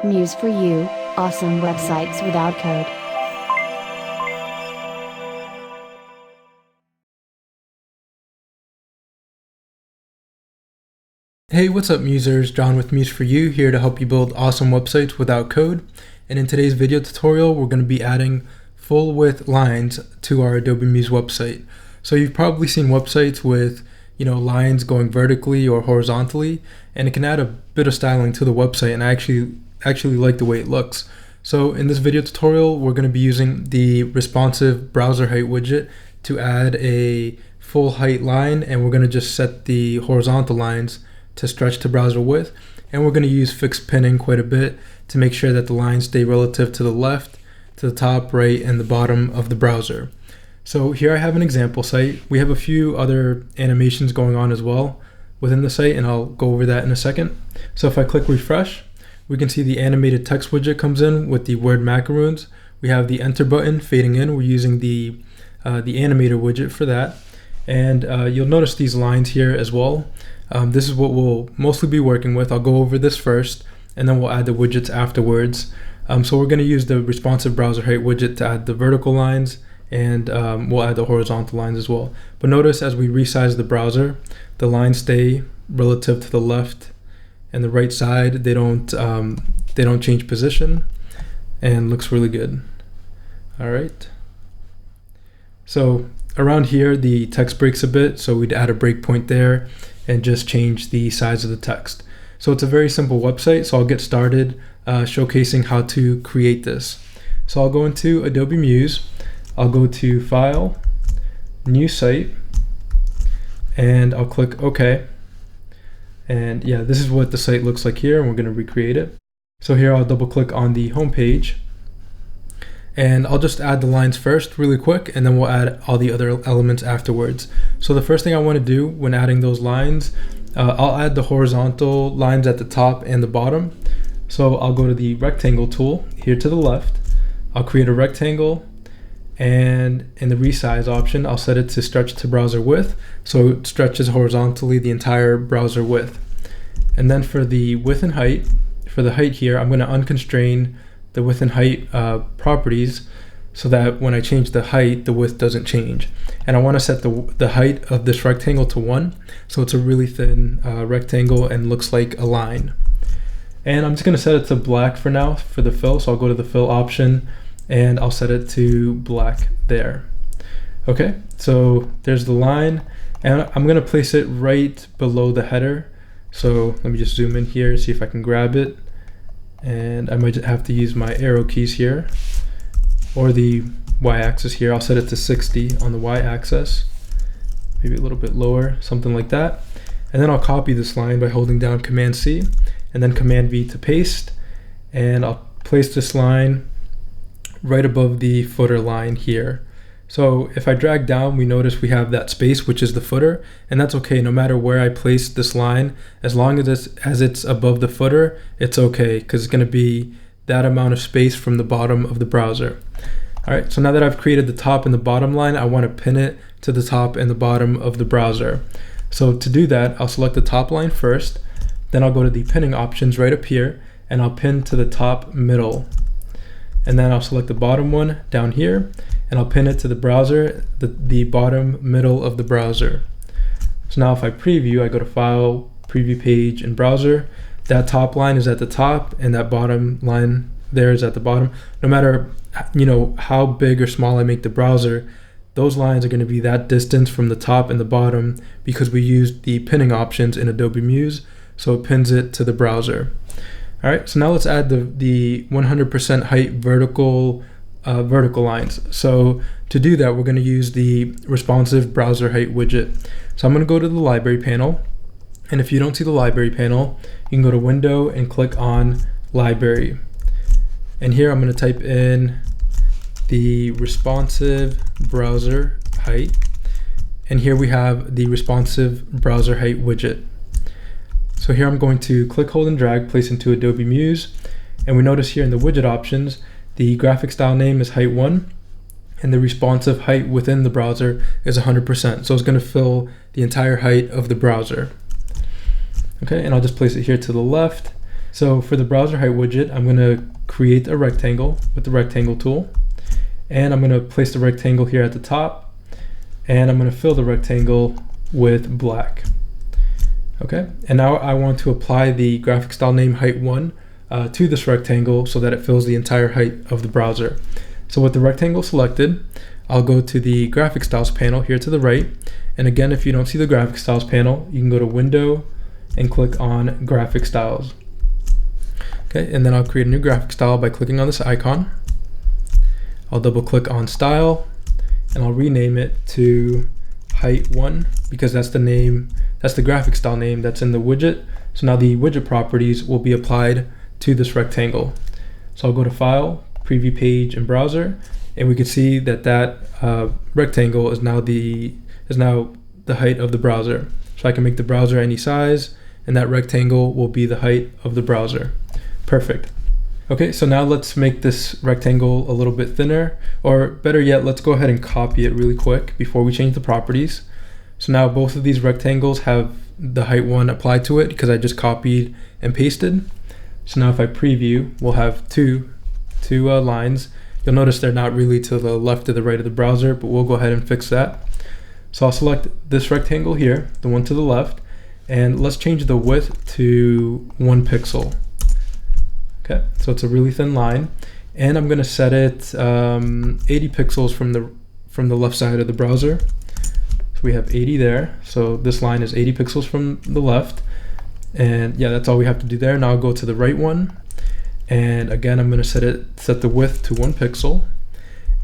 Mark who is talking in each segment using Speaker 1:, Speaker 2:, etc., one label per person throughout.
Speaker 1: Muse for you, awesome websites without code.
Speaker 2: Hey, what's up users? John with Muse for you, here to help you build awesome websites without code. And in today's video tutorial, we're going to be adding full width lines to our Adobe Muse website. So you've probably seen websites with, lines going vertically or horizontally, and it can add a bit of styling to the website, and I actually like the way it looks. So in this video tutorial, we're going to be using the responsive browser height widget to add a full height line, and we're going to just set the horizontal lines to stretch to browser width, and we're going to use fixed pinning quite a bit to make sure that the lines stay relative to the left, to the top, right, and the bottom of the browser. So here I have an example site. We have a few other animations going on as well within the site, and I'll go over that in a second. So if I click refresh, we can see the animated text widget comes in with the word macaroons. We have the enter button fading in. We're using the Animator widget for that, and you'll notice these lines here as well. This is what we'll mostly be working with. I'll go over this first, and then we'll add the widgets afterwards. So we're going to use the responsive browser height widget to add the vertical lines, and we'll add the horizontal lines as well. But notice as we resize the browser, the lines stay relative to the left and the right side. They don't change position, and looks really good. All right. So around here, the text breaks a bit, so we'd add a breakpoint there and just change the size of the text. So it's a very simple website, so I'll get started showcasing how to create this. So I'll go into Adobe Muse, I'll go to File, New Site, and I'll click OK. And yeah, this is what the site looks like here, and we're going to recreate it. So here I'll double click on the home page, and I'll just add the lines first really quick, and then we'll add all the other elements afterwards. So the first thing I want to do when adding those lines, I'll add the horizontal lines at the top and the bottom. So I'll go to the rectangle tool here to the left. I'll create a rectangle, and in the resize option, I'll set it to stretch to browser width, so it stretches horizontally the entire browser width. And then for the width and height, for the height here, I'm going to unconstrain the width and height properties so that when I change the height, the width doesn't change. And I want to set the height of this rectangle to 1, so it's a really thin rectangle and looks like a line. And I'm just going to set it to black for now for the fill, so I'll go to the fill option and I'll set it to black there. Okay, so there's the line, and I'm going to place it right below the header. So let me just zoom in here, see if I can grab it. And I might have to use my arrow keys here, or the y-axis here. I'll set it to 60 on the y-axis, maybe a little bit lower, something like that. And then I'll copy this line by holding down Command C and then Command V to paste, and I'll place this line right above the footer line here. So if I drag down, we notice we have that space, which is the footer, and that's okay no matter where I place this line. As long as it's above the footer, it's okay, because it's going to be that amount of space from the bottom of the browser. All right, so now that I've created the top and the bottom line, I want to pin it to the top and the bottom of the browser. So to do that, I'll select the top line first, then I'll go to the pinning options right up here, and I'll pin to the top middle. And then I'll select the bottom one down here, and I'll pin it to the browser, the bottom middle of the browser. So now if I preview, I go to File, Preview Page, and Browser. That top line is at the top, and that bottom line there is at the bottom. No matter how big or small I make the browser, those lines are going to be that distance from the top and the bottom because we used the pinning options in Adobe Muse, so it pins it to the browser. All right, so now let's add the 100% height vertical lines. So to do that, we're going to use the responsive browser height widget. So I'm going to go to the library panel, and if you don't see the library panel, you can go to Window and click on Library. And here I'm going to type in the responsive browser height, and here we have the responsive browser height widget. So here I'm going to click, hold, and drag, place into Adobe Muse, and we notice here in the widget options, the graphic style name is height 1, and the responsive height within the browser is 100%. So it's going to fill the entire height of the browser. Okay, and I'll just place it here to the left. So for the browser height widget, I'm going to create a rectangle with the rectangle tool, and I'm going to place the rectangle here at the top, and I'm going to fill the rectangle with black. Okay, and now I want to apply the graphic style name height1 to this rectangle so that it fills the entire height of the browser. So with the rectangle selected, I'll go to the graphic styles panel here to the right. And again, if you don't see the graphic styles panel, you can go to Window and click on Graphic Styles. Okay, and then I'll create a new graphic style by clicking on this icon. I'll double click on Style, and I'll rename it to Height1 because that's the name, that's the graphic style name that's in the widget. So now the widget properties will be applied to this rectangle. So I'll go to File, Preview Page, and Browser, and we can see that rectangle is now the height of the browser. So I can make the browser any size, and that rectangle will be the height of the browser. Perfect. Okay, so now let's make this rectangle a little bit thinner, or better yet, let's go ahead and copy it really quick before we change the properties. So now both of these rectangles have the height1 applied to it because I just copied and pasted. So now if I preview, we'll have two lines. You'll notice they're not really to the left or the right of the browser, but we'll go ahead and fix that. So I'll select this rectangle here, the one to the left, and let's change the width to 1 pixel. Okay, so it's a really thin line, and I'm going to set it 80 pixels from the left side of the browser. So we have 80 there. So this line is 80 pixels from the left, and yeah, that's all we have to do there. Now I'll go to the right one, and again I'm going to set the width to 1 pixel,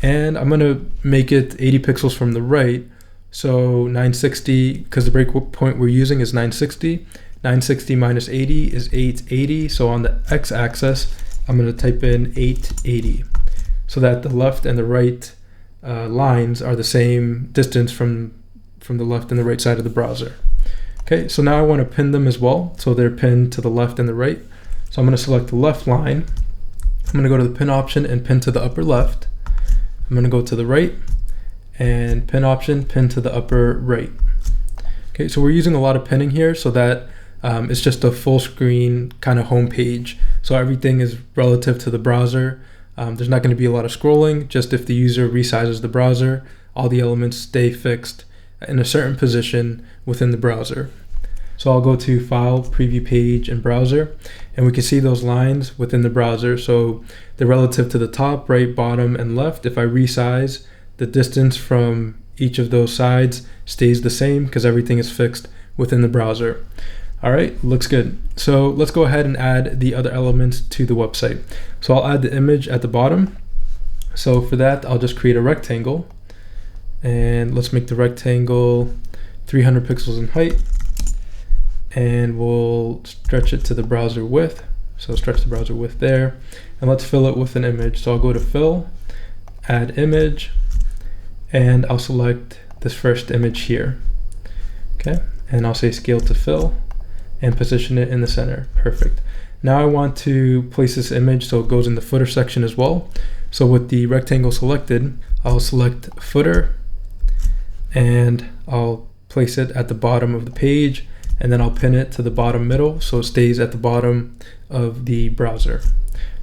Speaker 2: and I'm going to make it 80 pixels from the right. So 960, because the breakpoint we're using is 960. 960 minus 80 is 880. So on the x-axis, I'm going to type in 880 so that the left and the right lines are the same distance from the left and the right side of the browser. Okay, so now I want to pin them as well. So they're pinned to the left and the right. So I'm going to select the left line. I'm going to go to the pin option and pin to the upper left. I'm going to go to the right and pin option, pin to the upper right. Okay, so we're using a lot of pinning here so that it's just a full screen kind of home page. So everything is relative to the browser. There's not going to be a lot of scrolling. Just if the user resizes the browser, all the elements stay fixed in a certain position within the browser. So I'll go to File, Preview Page, and Browser, and we can see those lines within the browser. So they're relative to the top, right, bottom, and left. If I resize, the distance from each of those sides stays the same because everything is fixed within the browser. All right, looks good. So let's go ahead and add the other elements to the website. So I'll add the image at the bottom. So for that, I'll just create a rectangle, and let's make the rectangle 300 pixels in height, and we'll stretch it to the browser width. So stretch the browser width there, and let's fill it with an image. So I'll go to Fill, Add Image, and I'll select this first image here. Okay, and I'll say Scale to Fill and position it in the center. Perfect. Now I want to place this image so it goes in the footer section as well. So with the rectangle selected, I'll select Footer, and I'll place it at the bottom of the page, and then I'll pin it to the bottom middle so it stays at the bottom of the browser.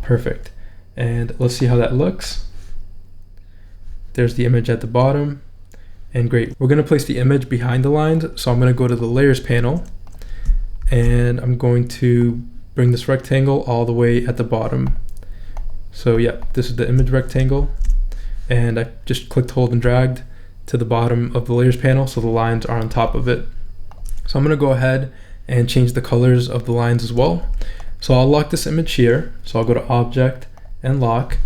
Speaker 2: Perfect. And let's see how that looks. There's the image at the bottom, and great. We're going to place the image behind the lines, so I'm going to go to the Layers panel, and I'm going to bring this rectangle all the way at the bottom. So yeah, this is the image rectangle, and I just clicked, hold, and dragged to the bottom of the Layers panel so the lines are on top of it. So I'm going to go ahead and change the colors of the lines as well. So I'll lock this image here. So I'll go to Object and Lock,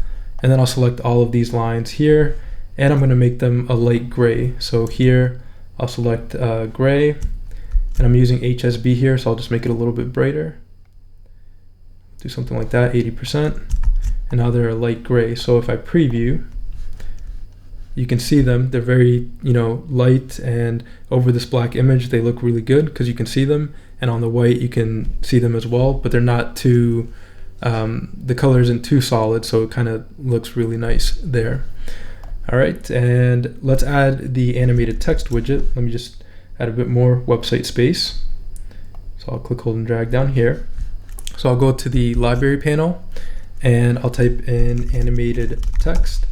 Speaker 2: and then I'll select all of these lines here, and I'm going to make them a light gray. So here I'll select gray, and I'm using HSB here, so I'll just make it a little bit brighter. Do something like that, 80%. And now they're a light gray. So if I preview, you can see them. They're very, light, and over this black image, they look really good because you can see them. And on the white, you can see them as well, but they're not too, the color isn't too solid, so it kind of looks really nice there. All right, and let's add the animated text widget. Let me just add a bit more website space. So I'll click, hold, and drag down here. So I'll go to the library panel and I'll type in animated text,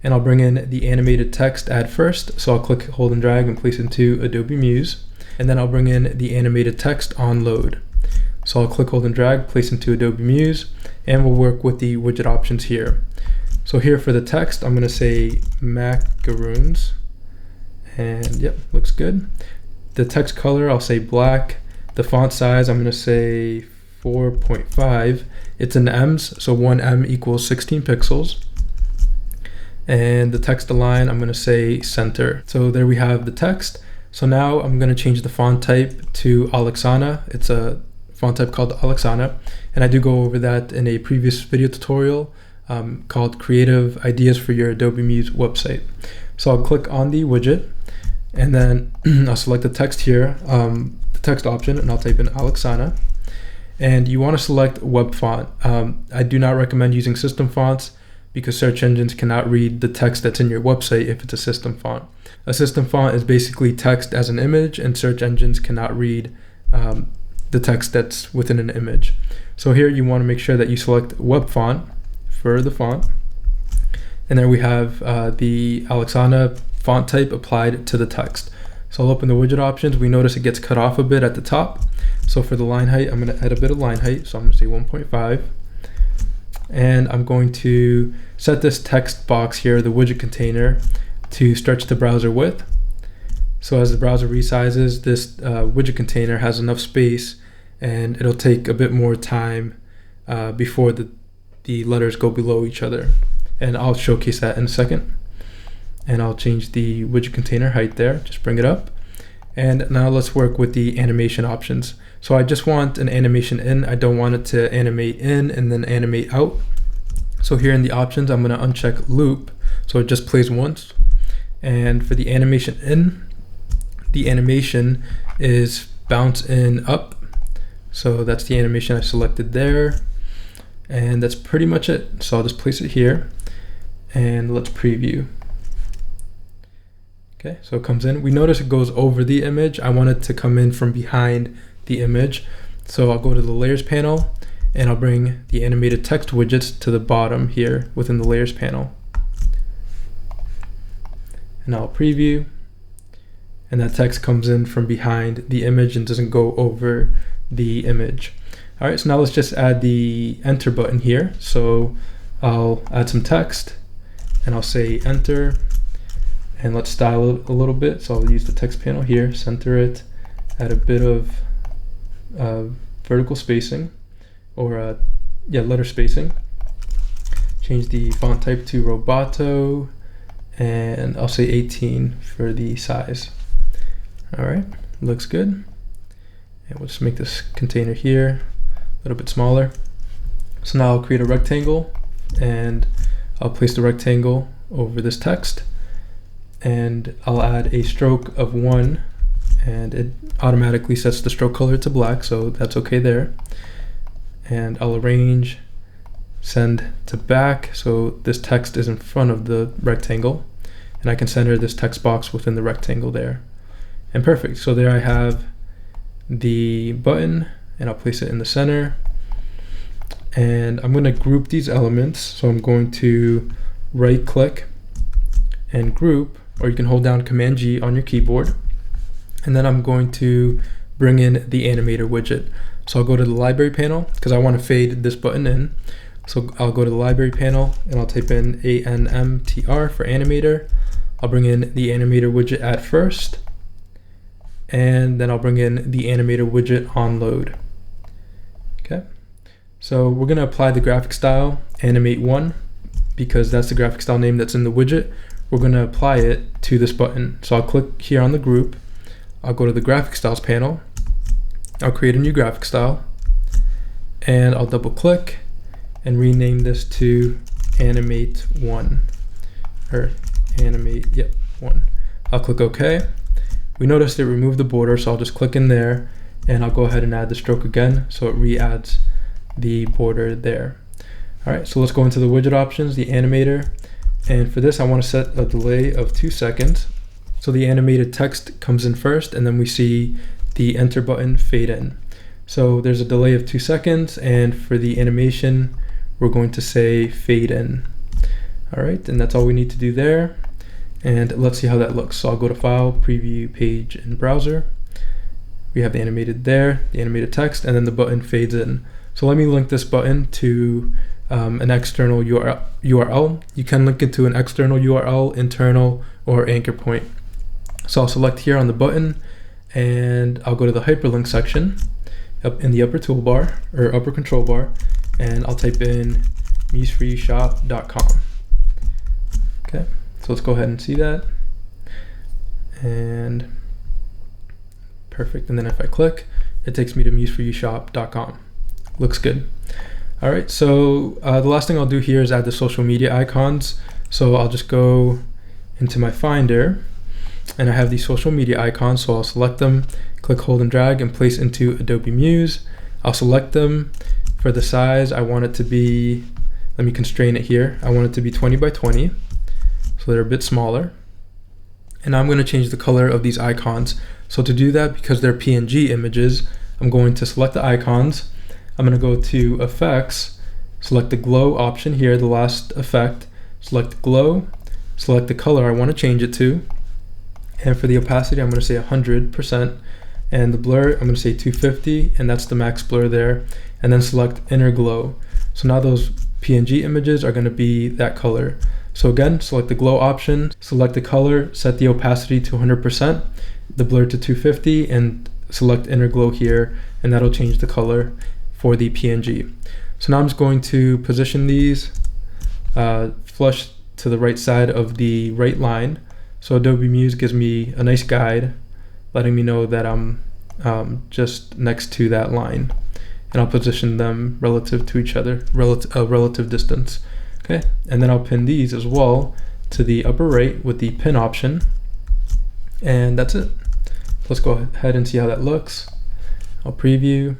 Speaker 2: and I'll bring in the animated text add first. So I'll click, hold and drag and place into Adobe Muse, and then I'll bring in the animated text on load. So I'll click, hold and drag, place into Adobe Muse, and we'll work with the widget options here. So here for the text, I'm going to say macaroons, and yep, looks good. The text color, I'll say black. The font size, I'm going to say 4.5. It's in M's, so 1 M equals 16 pixels. And the text align, I'm going to say center. So there we have the text. So now I'm going to change the font type to Alexana. It's a font type called Alexana, and I do go over that in a previous video tutorial called Creative Ideas for Your Adobe Muse website. So I'll click on the widget, and then I'll select the text here, the text option, and I'll type in Alexana. And you want to select web font. I do not recommend using system fonts because search engines cannot read the text that's in your website if it's a system font. A system font is basically text as an image, and search engines cannot read the text that's within an image. So here you want to make sure that you select web font for the font. And there we have the Alexana font type applied to the text. So I'll open the widget options. We notice it gets cut off a bit at the top. So for the line height, I'm going to add a bit of line height. So I'm going to say 1.5. And I'm going to set this text box here, the widget container, to stretch the browser width. So as the browser resizes, this widget container has enough space, and it'll take a bit more time before the letters go below each other. And I'll showcase that in a second. And I'll change the widget container height there, just bring it up. And now let's work with the animation options. So I just want an animation in. I don't want it to animate in and then animate out. So here in the options, I'm going to uncheck loop, so it just plays once. And for the animation in, the animation is bounce in up. So that's the animation I selected there. And that's pretty much it. So I'll just place it here, and let's preview. Okay, so it comes in. We notice it goes over the image. I want it to come in from behind the image. So I'll go to the layers panel, and I'll bring the animated text widgets to the bottom here within the layers panel. And I'll preview, and that text comes in from behind the image and doesn't go over the image. All right, so now let's just add the enter button here. So I'll add some text, and I'll say enter, and let's style it a little bit. So I'll use the text panel here, center it, add a bit of vertical spacing, or letter spacing. Change the font type to Roboto, and I'll say 18 for the size. All right, looks good. And we'll just make this container here a little bit smaller. So now I'll create a rectangle, and I'll place the rectangle over this text, and I'll add a stroke of 1, and it automatically sets the stroke color to black, so that's okay there. And I'll arrange, send to back, so this text is in front of the rectangle, and I can center this text box within the rectangle there. And perfect, so there I have the button, and I'll place it in the center. And I'm going to group these elements, so I'm going to right click and group, or you can hold down Command G on your keyboard. And then I'm going to bring in the Animator widget. So I'll go to the library panel because I want to fade this button in. So I'll go to the library panel, and I'll type in ANMTR for Animator. I'll bring in the Animator widget at first, and then I'll bring in the Animator widget on load. Okay, so we're going to apply the graphic style Animate1 because that's the graphic style name that's in the widget. We're going to apply it to this button. So I'll click here on the group. I'll go to the graphic styles panel. I'll create a new graphic style, and I'll double click and rename this to Animate1, or Animate1. I'll click OK. We noticed it removed the border, so I'll just click in there, and I'll go ahead and add the stroke again, so it re-adds the border there. All right, so let's go into the widget options, the animator, and for this I want to set a delay of 2 seconds. So the animated text comes in first, and then we see the enter button fade in. So there's a delay of 2 seconds, and for the animation, we're going to say fade in. All right, and that's all we need to do there. And let's see how that looks. So I'll go to File, Preview Page in Browser. We have the animated there, the animated text, and then the button fades in. So let me link this button to an external URL. You can link it to an external URL, internal, or anchor point. So I'll select here on the button, and I'll go to the hyperlink section up in the upper toolbar or upper control bar, and I'll type in museforyoushop.com. Okay, so let's go ahead and see that. And perfect. And then if I click, it takes me to museforyoushop.com. Looks good. All right, so the last thing I'll do here is add the social media icons. So I'll just go into my Finder, and I have these social media icons, so I'll select them, click, hold, and drag, and place into Adobe Muse. I'll select them. For the size, I want it to be, let me constrain it here, I want it to be 20 by 20, so they're a bit smaller. And I'm going to change the color of these icons. So to do that, because they're PNG images, I'm going to select the icons. I'm going to go to Effects, select the glow option here, the last effect, select glow, select the color I want to change it to. And for the opacity, I'm going to say 100%. And the blur, I'm going to say 250, and that's the max blur there. And then select inner glow. So now those PNG images are going to be that color. So again, select the glow option, select the color, set the opacity to 100%, the blur to 250, and select inner glow here, and that'll change the color for the PNG. So now I'm just going to position these flush to the right side of the right line. So Adobe Muse gives me a nice guide letting me know that I'm just next to that line. And I'll position them relative to each other, relative distance. Okay, and then I'll pin these as well to the upper right with the pin option. And that's it. Let's go ahead and see how that looks. I'll preview,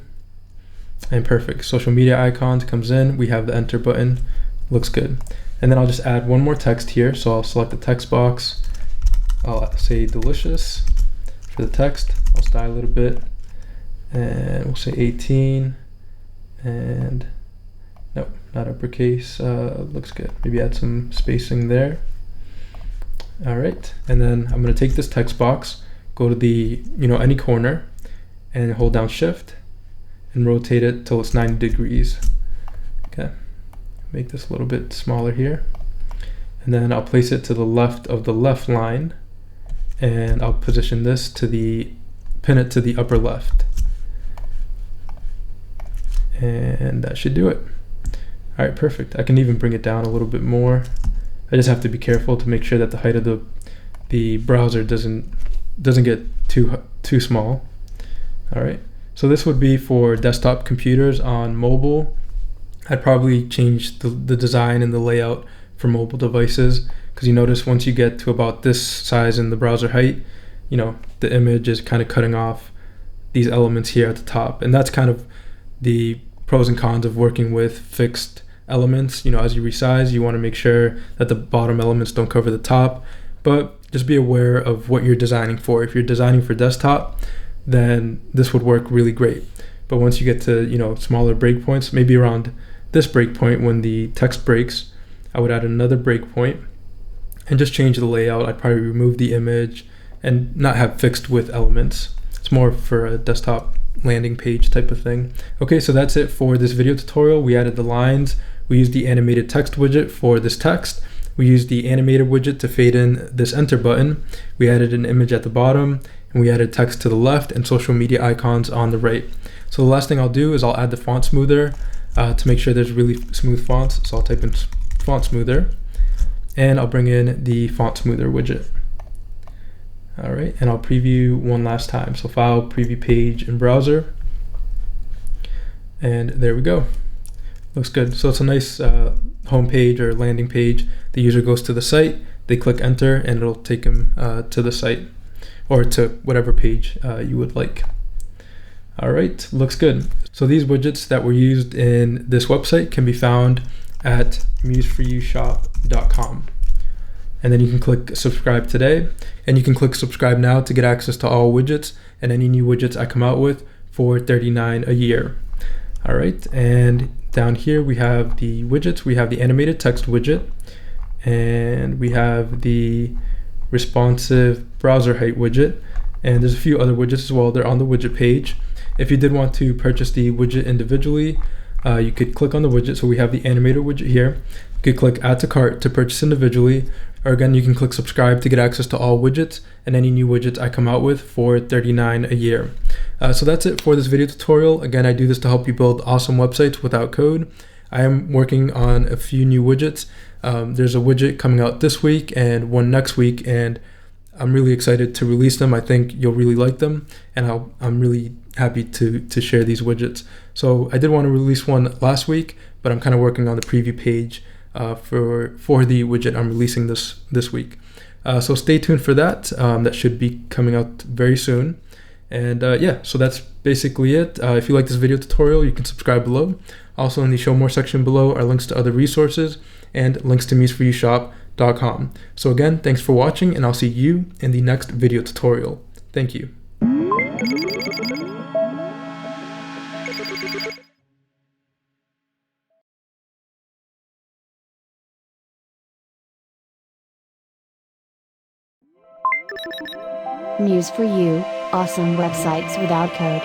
Speaker 2: and perfect. Social media icons comes in, we have the enter button, looks good. And then I'll just add one more text here. So I'll select the text box, I'll say delicious for the text, I'll style it a bit, and we'll say 18, and nope, not uppercase, looks good. Maybe add some spacing there. All right, and then I'm gonna take this text box, go to the, any corner, and hold down Shift, and rotate it till it's 90 degrees. Okay, make this a little bit smaller here. And then I'll place it to the left of the left line, and I'll position this to pin it to the upper left. And that should do it. All right, perfect. I can even bring it down a little bit more. I just have to be careful to make sure that the height of the browser doesn't get too small. All right, so this would be for desktop computers. On mobile, I'd probably change the design and the layout for mobile devices, because you notice once you get to about this size in the browser height, the image is kind of cutting off these elements here at the top. And that's kind of the pros and cons of working with fixed elements. As you resize, you want to make sure that the bottom elements don't cover the top, but just be aware of what you're designing for. If you're designing for desktop, then this would work really great. But once you get to smaller breakpoints, maybe around this breakpoint when the text breaks, I would add another breakpoint and just change the layout. I'd probably remove the image and not have fixed width elements. It's more for a desktop landing page type of thing. Okay, so that's it for this video tutorial. We added the lines. We used the animated text widget for this text. We used the Animator widget to fade in this enter button. We added an image at the bottom, and we added text to the left and social media icons on the right. So the last thing I'll do is I'll add the font smoother to make sure there's really smooth fonts. So I'll type in font smoother, and I'll bring in the font smoother widget. All right, and I'll preview one last time. So File, Preview Page in Browser, and there we go. Looks good. So it's a nice home page or landing page. The user goes to the site, they click enter, and it'll take them to the site or to whatever page you would like. All right, looks good. So these widgets that were used in this website can be found at museforyoushop.com. And then you can click subscribe today, and you can click subscribe now to get access to all widgets and any new widgets I come out with for $39 a year. All right, and down here we have the widgets. We have the animated text widget, and we have the responsive browser height widget, and there's a few other widgets as well. They're on the widget page. If you did want to purchase the widget individually, you could click on the widget. So we have the Animator widget here. You could click add to cart to purchase individually, or again, you can click subscribe to get access to all widgets and any new widgets I come out with for $39 a year. So that's it for this video tutorial. Again, I do this to help you build awesome websites without code. I am working on a few new widgets. There's a widget coming out this week and one next week, and I'm really excited to release them. I think you'll really like them, and I'm really happy to share these widgets. So I did want to release one last week, but I'm kind of working on the preview page for the widget I'm releasing this week. So stay tuned for that. That should be coming out very soon. And yeah, so that's basically it. If you like this video tutorial, you can subscribe below. Also in the show more section below are links to other resources and links to museforyousshop.com. So again, thanks for watching, and I'll see you in the next video tutorial. Thank you.
Speaker 1: Muse for you, awesome websites without code.